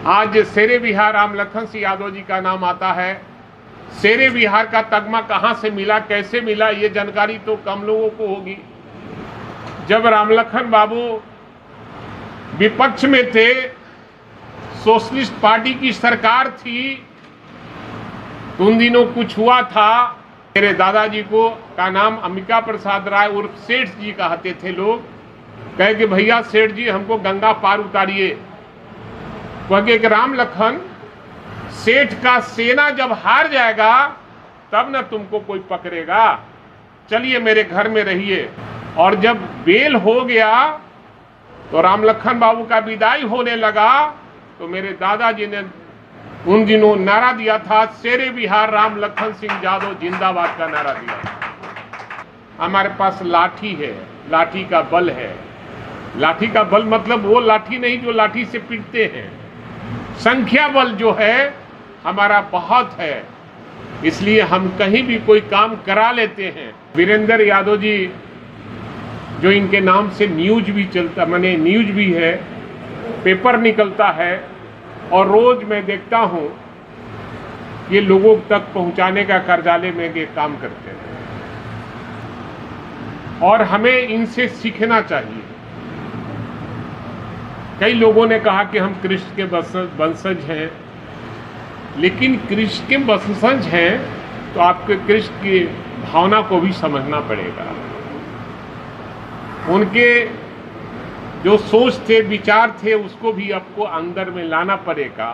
आज शेरे बिहार राम लखन सिंह यादव जी का नाम आता है। शेरे बिहार का तगमा कहां से मिला, कैसे मिला, ये जानकारी तो कम लोगों को होगी। जब रामलखन बाबू विपक्ष में थे, सोशलिस्ट पार्टी की सरकार थी, तो उन दिनों कुछ हुआ था। मेरे दादाजी को का नाम अंबिका प्रसाद राय उर्फ सेठ जी कहते थे लोग। कहे कि भैया सेठ जी हमको गंगा पार उतारिए। कहे कि राम लखन, सेठ का सेना जब हार जाएगा तब न तुमको कोई पकड़ेगा, चलिए मेरे घर में रहिए। और जब बेल हो गया तो रामलखन बाबू का विदाई होने लगा, तो मेरे दादाजी ने उन दिनों नारा दिया था, शेरे बिहार राम लखन सिंह यादव जिंदाबाद का नारा दिया। हमारे पास लाठी है, लाठी का बल है। लाठी का बल मतलब वो लाठी नहीं जो लाठी से पीटते हैं। संख्या बल जो है हमारा बहुत है, इसलिए हम कहीं भी कोई काम करा लेते हैं। वीरेंद्र यादव जी जो इनके नाम से न्यूज भी चलता, माने न्यूज भी है, पेपर निकलता है, और रोज मैं देखता हूं ये लोगों तक पहुंचाने का कार्यालय में ये काम करते हैं, और हमें इनसे सीखना चाहिए। कई लोगों ने कहा कि हम कृष्ण के वंशज हैं, लेकिन कृष्ण के वंशज हैं तो आपके कृष्ण की भावना को भी समझना पड़ेगा। उनके जो सोच थे, विचार थे, उसको भी आपको अंदर में लाना पड़ेगा।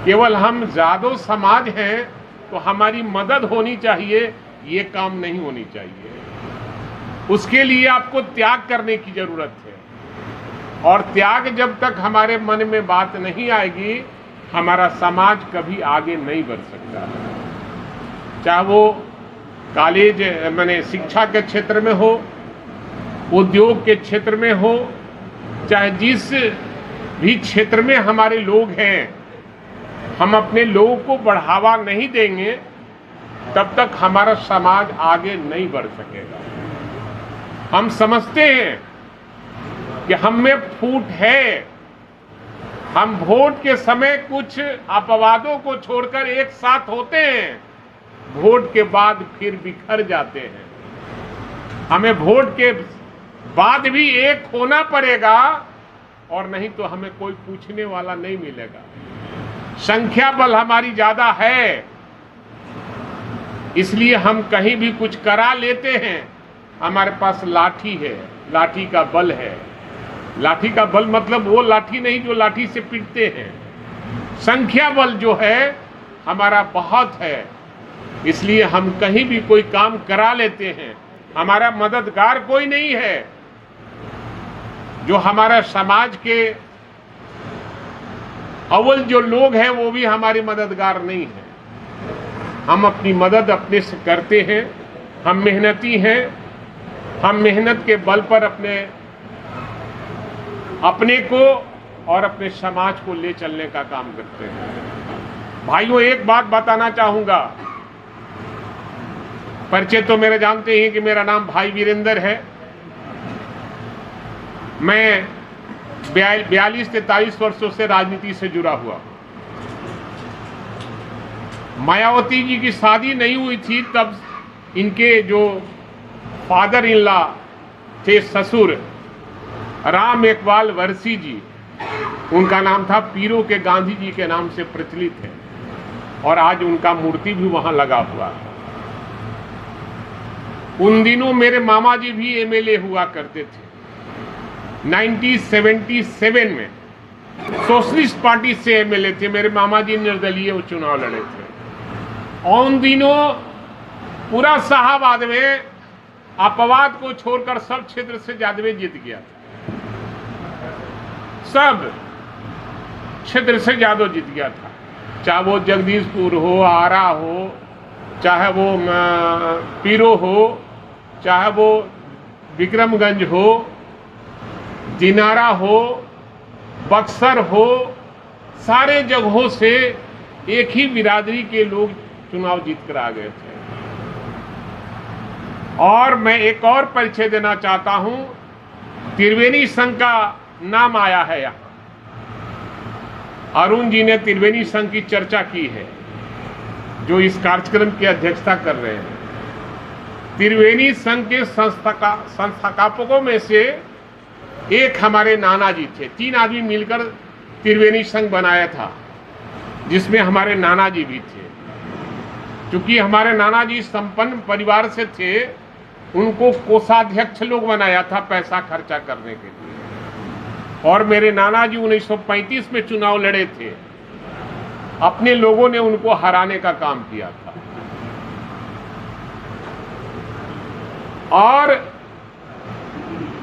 केवल हम यादव समाज हैं तो हमारी मदद होनी चाहिए, ये काम नहीं होनी चाहिए। उसके लिए आपको त्याग करने की जरूरत है, और त्याग जब तक हमारे मन में बात नहीं आएगी, हमारा समाज कभी आगे नहीं बढ़ सकता। चाहे वो कॉलेज माने शिक्षा के क्षेत्र में हो, उद्योग के क्षेत्र में हो, चाहे जिस भी क्षेत्र में हमारे लोग हैं, हम अपने लोगों को बढ़ावा नहीं देंगे तब तक हमारा समाज आगे नहीं बढ़ सकेगा। हम समझते हैं कि हम में फूट है, हम वोट के समय कुछ अपवादों को छोड़कर एक साथ होते हैं, वोट के बाद फिर बिखर जाते हैं। हमें वोट के बाद भी एक होना पड़ेगा, और नहीं तो हमें कोई पूछने वाला नहीं मिलेगा। संख्या बल हमारी ज्यादा है, इसलिए हम कहीं भी कुछ करा लेते हैं। हमारे पास लाठी है, लाठी का बल है। लाठी का बल मतलब वो लाठी नहीं जो लाठी से पीटते हैं। संख्या बल जो है हमारा बहुत है, इसलिए हम कहीं भी कोई काम करा लेते हैं। हमारा मददगार कोई नहीं है। जो हमारा समाज के अव्वल जो लोग हैं वो भी हमारे मददगार नहीं है। हम अपनी मदद अपने से करते हैं। हम मेहनती हैं। हम मेहनत के बल पर अपने को और अपने समाज को ले चलने का काम करते हैं। भाइयों, एक बात बताना चाहूंगा। परिचय तो मेरे जानते हैं कि मेरा नाम भाई वीरेंद्र है। मैं 42-43 वर्षों से राजनीति से जुड़ा हुआ। मायावती जी की शादी नहीं हुई थी तब इनके जो फादर इन लॉ थे, ससुर राम एकबाल वर्षी जी, उनका नाम था, पीरों के गांधी जी के नाम से प्रचलित है, और आज उनका मूर्ति भी वहां लगा हुआ है। उन दिनों मेरे मामा जी भी एमएलए हुआ करते थे। 1977 में सोशलिस्ट पार्टी से एमएलए थे। मेरे मामा जी निर्दलीय चुनाव लड़े थे। उन दिनों पूरा शाहाबाद में अपवाद को छोड़कर सब क्षेत्र से यादव जीत गया था। सब क्षेत्र से यादव जीत गया था, चाहे वो जगदीशपुर हो, आरा हो, चाहे वो पीरो हो, चाहे वो विक्रमगंज हो, दिनारा हो, बक्सर हो, सारे जगहों से एक ही बिरादरी के लोग चुनाव जीत कर आ गए थे। और मैं एक और परिचय देना चाहता हूं। त्रिवेणी संघ का नाम आया है यहाँ। अरुण जी ने त्रिवेणी संघ की चर्चा की है, जो इस कार्यक्रम की अध्यक्षता कर रहे हैं। त्रिवेणी संघ के संस्थापकों में से एक हमारे नाना जी थे। 3 आदमी मिलकर त्रिवेणी संघ बनाया था, जिसमें हमारे नाना जी भी थे। क्योंकि हमारे नाना जी संपन्न परिवार से थे, उनको कोषाध्यक्ष लोग बनाया था पैसा खर्चा करने के लिए। और मेरे नाना जी 1935 में चुनाव लड़े थे, अपने लोगों ने उनको हराने का काम किया था। और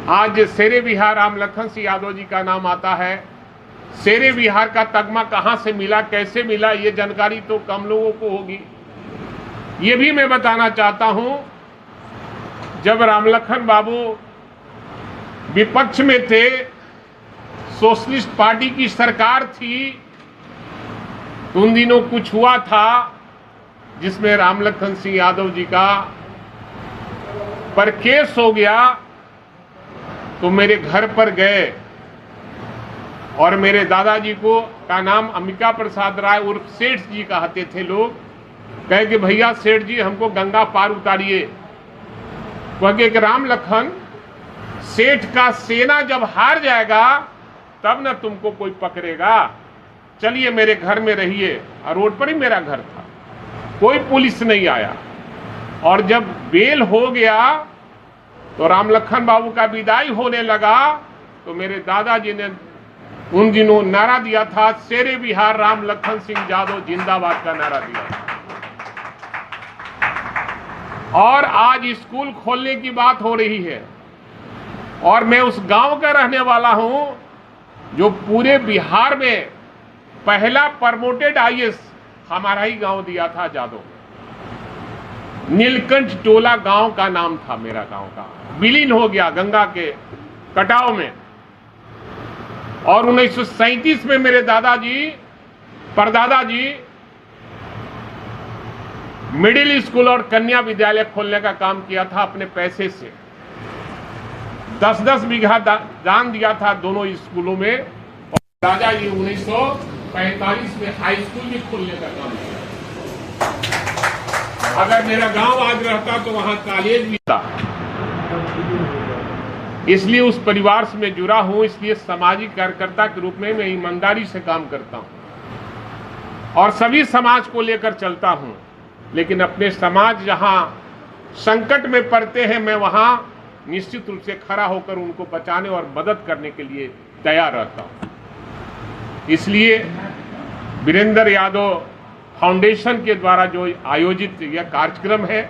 आज शेरे बिहार रामलखन सिंह यादव जी का नाम आता है। शेरे बिहार का तगमा कहां से मिला, कैसे मिला, ये जानकारी तो कम लोगों को होगी। ये भी मैं बताना चाहता हूं, जब रामलखन बाबू विपक्ष में थे, सोशलिस्ट पार्टी की सरकार थी, तो उन दिनों कुछ हुआ था जिसमें रामलखन सिंह यादव जी का पर केस हो गया। तो मेरे घर पर गए और मेरे दादाजी को का नाम अंबिका प्रसाद राय उर्फ सेठ जी कहते थे लोग। कहे कि भैया सेठ जी हमको गंगा पार उतारिए। कहे कि रामलखन, सेठ का सेना जब हार जाएगा तब ना तुमको कोई पकड़ेगा, चलिए मेरे घर में रहिए। और रोड पर ही मेरा घर था, कोई पुलिस नहीं आया। और जब बेल हो गया तो रामलखन बाबू का विदाई होने लगा, तो मेरे दादाजी ने उन दिनों नारा दिया था, शेरे बिहार रामलखन सिंह यादव जिंदाबाद का नारा दिया था। और आज स्कूल खोलने की बात हो रही है, और मैं उस गांव का रहने वाला हूं जो पूरे बिहार में पहला प्रमोटेड आईएएस हमारा ही गांव दिया था जादव। नीलकंठ टोला गांव का नाम था मेरा गांव का, विलीन हो गया गंगा के कटाव में। और 1937 में मेरे दादाजी परदादाजी मिडिल स्कूल और कन्या विद्यालय खोलने का काम किया था अपने पैसे से। 10-10 बीघा दान दिया था दोनों स्कूलों में। और दादाजी 1945 में हाई स्कूल भी खोलने का काम किया। अगर मेरा गांव आज रहता तो वहां कॉलेज भी था। इसलिए उस परिवार से मैं जुड़ा हूं, इसलिए सामाजिक कार्यकर्ता के रूप में मैं ईमानदारी से काम करता हूं और सभी समाज को लेकर चलता हूं। लेकिन अपने समाज जहां संकट में पड़ते हैं, मैं वहां निश्चित रूप से खड़ा होकर उनको बचाने और मदद करने के लिए तैयार रहता हूं। इसलिए वीरेंद्र यादव फाउंडेशन के द्वारा जो आयोजित यह कार्यक्रम है,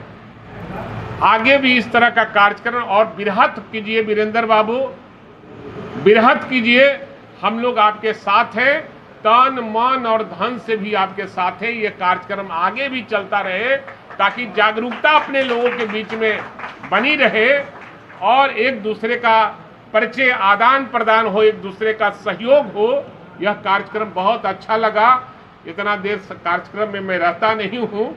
आगे भी इस तरह का कार्यक्रम और बिरहत कीजिए वीरेंद्र बाबू, बिरहत कीजिए। हम लोग आपके साथ हैं, तन मन और धन से भी आपके साथ हैं। ये कार्यक्रम आगे भी चलता रहे ताकि जागरूकता अपने लोगों के बीच में बनी रहे और एक दूसरे का परिचय आदान प्रदान हो, एक दूसरे का सहयोग हो। यह कार्यक्रम बहुत अच्छा लगा। इतना देर कार्यक्रम में मैं रहता नहीं हूँ,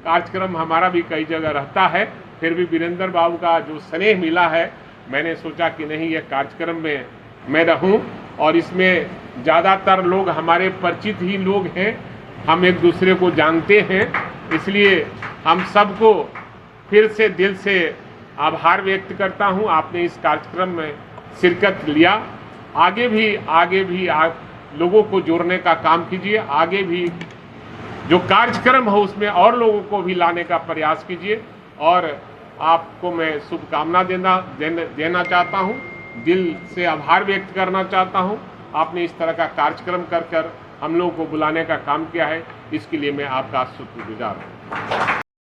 कार्यक्रम हमारा भी कई जगह रहता है, फिर भी वीरेंद्र बाबू का जो स्नेह मिला है, मैंने सोचा कि नहीं, यह कार्यक्रम में मैं रहूं। और इसमें ज़्यादातर लोग हमारे परिचित ही लोग हैं, हम एक दूसरे को जानते हैं। इसलिए हम सबको फिर से दिल से आभार व्यक्त करता हूं, आपने इस कार्यक्रम में शिरकत लिया। आगे भी आप लोगों को जोड़ने का काम कीजिए। आगे भी जो कार्यक्रम हो उसमें और लोगों को भी लाने का प्रयास कीजिए। और आपको मैं शुभकामना देना चाहता हूं, दिल से आभार व्यक्त करना चाहता हूं। आपने इस तरह का कार्यक्रम कर हम लोगों को बुलाने का काम किया है, इसके लिए मैं आपका शुक्रगुजार हूं।